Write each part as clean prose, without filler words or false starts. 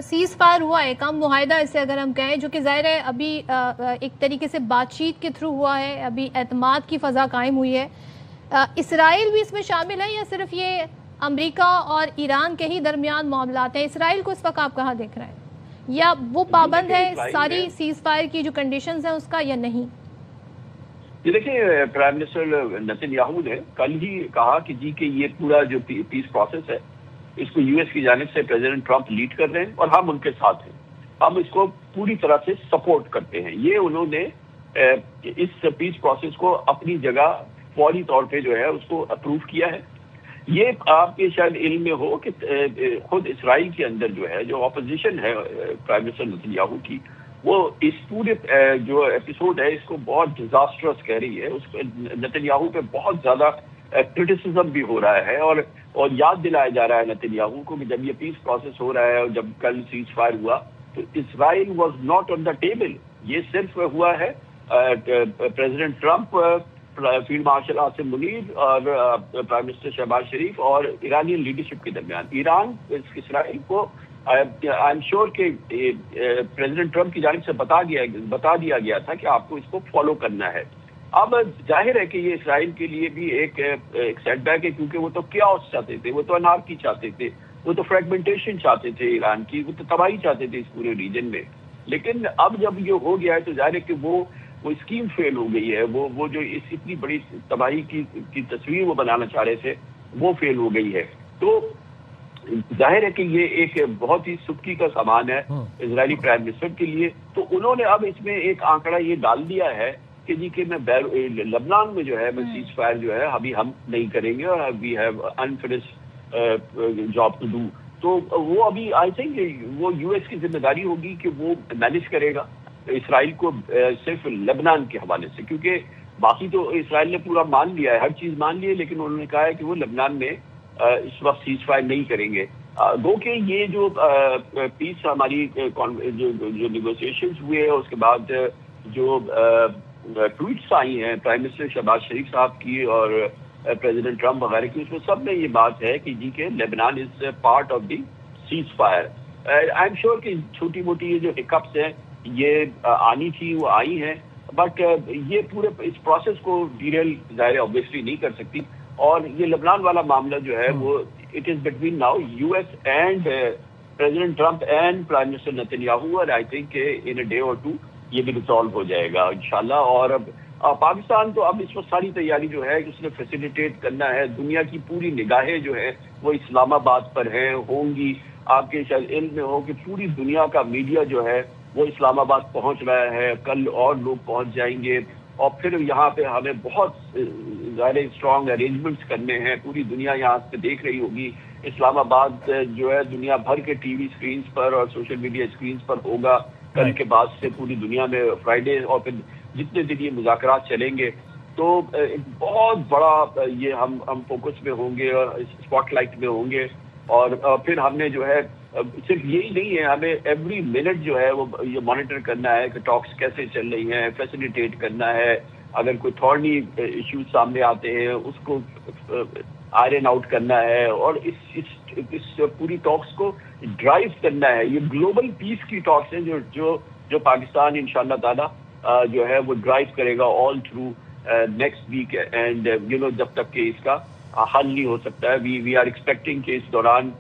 Cease fire ہوا ہے، کم معاہدہ اسے اگر ہم کہیں، جو کہ ظاہر ہے ابھی ایک طریقے سے بات چیت کے تھرو ہوا ہے، ابھی اعتماد کی فضا قائم ہوئی ہے، اسرائیل بھی اس میں شامل ہے یا صرف یہ امریکہ اور ایران کے ہی درمیان معاملات ہیں؟ اسرائیل کو اس وقت آپ کہاں دیکھ رہے ہیں، یا وہ پابند ہے ساری سیز فائر کی جو کنڈیشنز ہیں اس کا یا نہیں؟ دیکھیں، پرائم منسٹر نتن یاہو نے کل ہی کہا کہ جی کہ یہ پورا جو پیس پروسیس ہے اس کو یو ایس کی جانب سے پریزیڈنٹ ٹرمپ لیڈ کر رہے ہیں اور ہم ان کے ساتھ ہیں، ہم اس کو پوری طرح سے سپورٹ کرتے ہیں۔ یہ انہوں نے اس پیس پروسیس کو اپنی جگہ فوری طور پہ جو ہے اس کو اپروو کیا ہے۔ یہ آپ کے شاید علم میں ہو کہ خود اسرائیل کے اندر جو ہے جو اپوزیشن ہے پرائم منسٹر نتن یاہو کی، وہ اس پورے جو ایپیسوڈ ہے اس کو بہت ڈیزاسٹرس کہہ رہی ہے۔ اس پہ نتن یاہو پہ بہت زیادہ کرٹیسزم بھی ہو رہا ہے اور یاد دلایا جا رہا ہے نتن یاہو کو کہ جب یہ پیس پروسیس ہو رہا ہے اور جب کل سیز فائر ہوا تو Israel was not on the table. یہ صرف ہوا ہے president Trump, field marshal Asim Munir اور پرائم منسٹر شہباز شریف اور ایرانی لیڈرشپ کے درمیان۔ ایران اسرائیل کو آئی ایم شیور کہ پریزیڈنٹ ٹرمپ کی جانب سے بتا دیا گیا تھا کہ آپ کو اس کو فالو کرنا ہے۔ اب ظاہر ہے کہ یہ اسرائیل کے لیے بھی ایک سیٹ بیک ہے، کیونکہ وہ تو کیاؤس چاہتے تھے، وہ تو انارکی چاہتے تھے، وہ تو فریگمنٹیشن چاہتے تھے ایران کی، وہ تو تباہی چاہتے تھے اس پورے ریجن میں۔ لیکن اب جب یہ ہو گیا ہے تو ظاہر ہے کہ وہ اسکیم فیل ہو گئی ہے، وہ جو اس اتنی بڑی تباہی کی تصویر وہ بنانا چاہ رہے تھے وہ فیل ہو گئی ہے۔ تو ظاہر ہے کہ یہ ایک بہت ہی سبکی کا سامان ہے اسرائیلی پرائم منسٹر کے لیے۔ تو انہوں نے اب اس میں ایک آنکڑا یہ ڈال دیا ہے کہ جی کہ میں لبنان میں جو ہے میں سیز فائر جو ہے ابھی ہم نہیں کریں گے اور we have unfinished job to do. تو وہ ابھی آئی تھنک وہ یو ایس کی ذمہ داری ہوگی کہ وہ مینیج کرے گا اسرائیل کو صرف لبنان کے حوالے سے، کیونکہ باقی تو اسرائیل نے پورا مان لیا ہے، ہر چیز مان لی ہے، لیکن انہوں نے کہا ہے کہ وہ لبنان میں اس وقت سیز فائر نہیں کریں گے۔ گو کہ یہ جو پیس ہماری جو نیگوسیشنز ہوئے ہیں اس کے بعد جو ٹویٹس آئی ہیں پرائم منسٹر شہباز شریف صاحب کی اور پریزیڈنٹ ٹرمپ وغیرہ کی، اس میں سب میں یہ بات ہے کہ جی کہ Lebanon is part of the cease fire. I am sure کہ چھوٹی موٹی یہ جو ہکپس ہیں یہ آنی تھی وہ آئی ہیں، بٹ یہ پورے اس پروسیس کو ڈیریل ظاہر آبویسلی نہیں کر سکتی۔ اور یہ لبنان والا معاملہ جو ہے وہ it is between now U S and president Trump and prime minister Nitin Yahoo, اور I think in a day اور ٹو یہ بھی ریزالو ہو جائے گا انشاءاللہ۔ اور اب پاکستان تو اب اس وقت ساری تیاری جو ہے اس نے فیسیلیٹیٹ کرنا ہے، دنیا کی پوری نگاہیں جو ہے وہ اسلام آباد پر ہیں ہوں گی۔ آپ کے شاید علم میں ہو کہ پوری دنیا کا میڈیا جو ہے وہ اسلام آباد پہنچ رہا ہے، کل اور لوگ پہنچ جائیں گے، اور پھر یہاں پہ ہمیں بہت ظاہر اسٹرانگ ارینجمنٹس کرنے ہیں۔ پوری دنیا یہاں پہ دیکھ رہی ہوگی، اسلام آباد جو ہے دنیا بھر کے ٹی وی اسکرینز پر اور سوشل میڈیا اسکرینز پر ہوگا کل کے بعد سے پوری دنیا میں، فرائیڈے اور پھر جتنے دن یہ مذاکرات چلیں گے۔ تو ایک بہت بڑا یہ ہم فوکس میں ہوں گے اور اسپاٹ لائٹ میں ہوں گے، اور پھر ہم نے جو ہے صرف یہی نہیں ہے، ہمیں ایوری منٹ جو ہے وہ یہ مانیٹر کرنا ہے کہ ٹاکس کیسے چل رہی ہیں، فیسیلیٹیٹ کرنا ہے، اگر کوئی تھورنی ایشوز سامنے آتے ہیں اس کو آئرن آؤٹ کرنا ہے، اور اس پوری ٹاکس کو ڈرائیو کرنا ہے۔ یہ گلوبل پیس کی ٹاکس ہیں جو پاکستان انشاءاللہ تعالی جو ہے وہ ڈرائیو کرے گا all through next week, and جب تک کہ اس کا حل نہیں ہو سکتا ہے۔ وی آر ایکسپیکٹنگ کہ اس دوران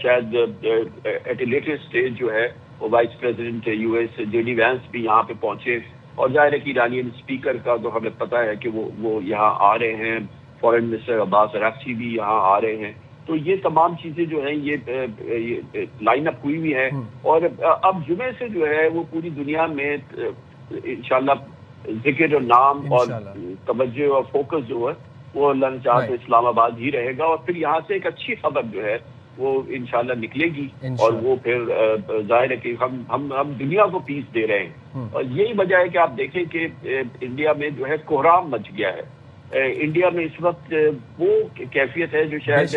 شاید ایٹ اے لیٹر اسٹیج جو ہے وہ vice president U S J D Vance بھی یہاں پہ پہنچے، اور ظاہر ہے کہ ایرانین اسپیکر کا تو ہمیں پتہ ہے کہ وہ یہاں آ رہے ہیں، فارن منسٹر عباس عراقچی بھی یہاں آ رہے ہیں۔ تو یہ تمام چیزیں جو ہیں یہ لائن اپ ہوئی ہوئی ہیں، اور اب جمعے سے جو ہے وہ پوری دنیا میں انشاءاللہ ذکر اور نام اور توجہ اور فوکس جو ہے وہ اللہ نے چاہا تو اسلام آباد ہی رہے گا، اور پھر یہاں سے ایک اچھی خبر جو ہے وہ انشاءاللہ نکلے گی، اور وہ پھر ظاہر ہے کہ ہم دنیا کو پیس دے رہے ہیں۔ اور یہی وجہ ہے کہ آپ دیکھیں کہ انڈیا میں جو ہے کوہرام مچ گیا ہے۔ انڈیا میں اس وقت وہ کیفیت ہے جو شاید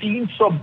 $300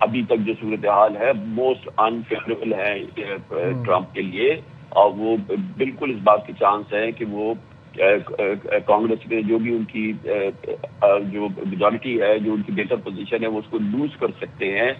ابھی تک جو صورتحال ہے موسٹ انفیوریبل ہے ٹرمپ کے لیے، اور وہ بالکل اس بات کی چانس ہے کہ وہ کانگریس میں جو بھی ان کی جو میجورٹی ہے، جو ان کی بہتر پوزیشن ہے، وہ اس کو لوز کر سکتے ہیں.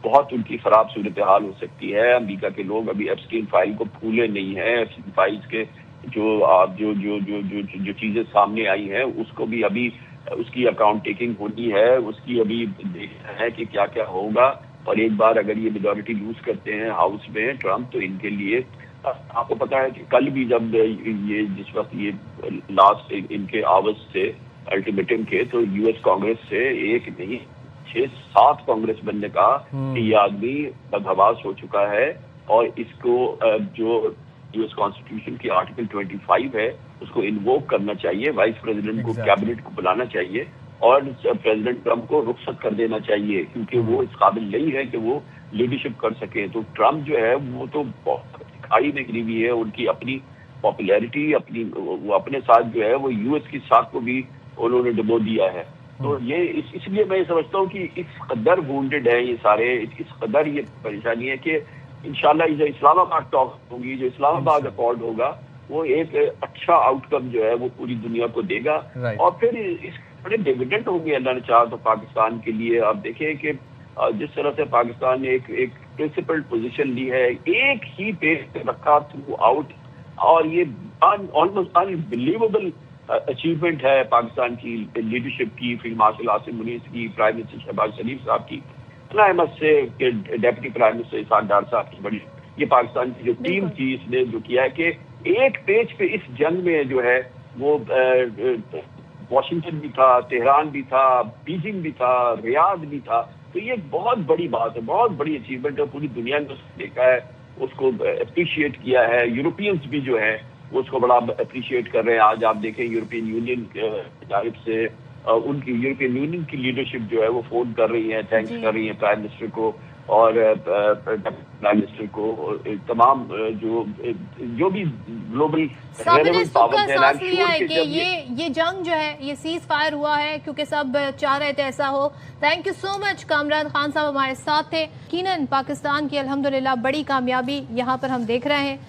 بہت ان کی خراب صورتحال ہو سکتی ہے. امریکہ کے لوگ ابھی ایپسٹین فائل کو بھولے نہیں ہیں. ایپسٹین فائلز کے جو چیزیں سامنے آئی ہیں اس کو بھی ابھی اس کی اکاؤنٹ ٹیکنگ ہونی ہے، اس کی ابھی دیکھنا ہے کہ کیا کیا ہوگا. اور ایک بار اگر یہ میجورٹی لوز کرتے ہیں ہاؤس میں ٹرمپ، تو ان کے لیے آپ کو پتا ہے کہ کل بھی جب یہ جس وقت یہ لاسٹ ان کے آورز تھے الٹیمیٹم کے، تو یو ایس کانگریس سے ایک نہیں 6-7 کانگریس مین نے کہا کہ یہ آدمی بدحواس ہو چکا ہے، اور اس کو جو یو ایس کانسٹیٹیوشن کی آرٹیکل 25 ہے اس کو انووک کرنا چاہیے، وائس پریزیڈنٹ کو کیبنٹ کو بلانا چاہیے، اور پریزیڈنٹ ٹرمپ کو رخصت کر دینا چاہیے، کیونکہ وہ اس قابل نہیں ہے کہ وہ لیڈرشپ کر سکے. تو ٹرمپ جو ہے وہ تو کھائی میں گری ہوئی ہے. ان کی اپنی پاپولیرٹی، وہ اپنے ساتھ جو ہے وہ یو ایس کی ساتھ کو بھی انہوں نے ڈبو دیا ہے. تو یہ اس لیے میں سمجھتا ہوں کہ اس قدر وونڈڈ ہے یہ سارے، اس قدر یہ پریشانی ہے کہ انشاءاللہ جو اسلام آباد ٹاک ہوگی، جو اسلام آباد اکارڈ ہوگا، وہ ایک اچھا آؤٹ کم جو ہے وہ پوری دنیا کو دے گا. اور پھر اس بڑے ڈیویڈنٹ ہوں گے اللہ نے چاہا تو پاکستان کے لیے. آپ دیکھیں کہ جس طرح سے پاکستان نے ایک پرنسپلڈ پوزیشن لی ہے، ایک ہی پیج پہ رکھا تھرو آؤٹ، اور یہ آلموسٹ انبلیویبل اچیومنٹ ہے پاکستان کی لیڈرشپ کی، فیلڈ مارشل عاصم منیر کی، پرائم منسٹر شہباز شریف صاحب کی، احمد سے deputy prime minister Ishaq Dar صاحب کی. بڑی یہ پاکستان کی جو ٹیم تھی، اس نے جو کیا ہے کہ ایک پیج پہ اس جنگ میں جو ہے وہ واشنگٹن بھی تھا، تہران بھی تھا، بیجنگ بھی تھا، ریاض بھی تھا. تو یہ ایک بہت بڑی بات ہے، بہت بڑی اچیومنٹ ہے. پوری دنیا نے اس کو دیکھا ہے، اس کو اپریشیٹ کیا ہے. یورپینز بھی جو ہے وہ اس کو بڑا اپریشیٹ کر رہے ہیں. آج آپ دیکھیں یورپین یونین کی جانب سے ان کی یورپین یونین کی لیڈرشپ جو ہے وہ فون کر رہی ہے، تھینکس کر رہی ہے پرائم منسٹر کو اور پرائم منسٹر کو، اور تمام جو بھی گلوبل ریلیونٹ پاورز ہیں. احساس لیا ہے کہ یہ جنگ جو ہے یہ سیز فائر ہوا ہے کیونکہ سب چاہ رہے تھے ایسا ہو. تھینک یو سو مچ. کامران خان صاحب ہمارے ساتھ تھے. یقیناً پاکستان کی الحمدللہ بڑی کامیابی یہاں پر ہم دیکھ رہے ہیں.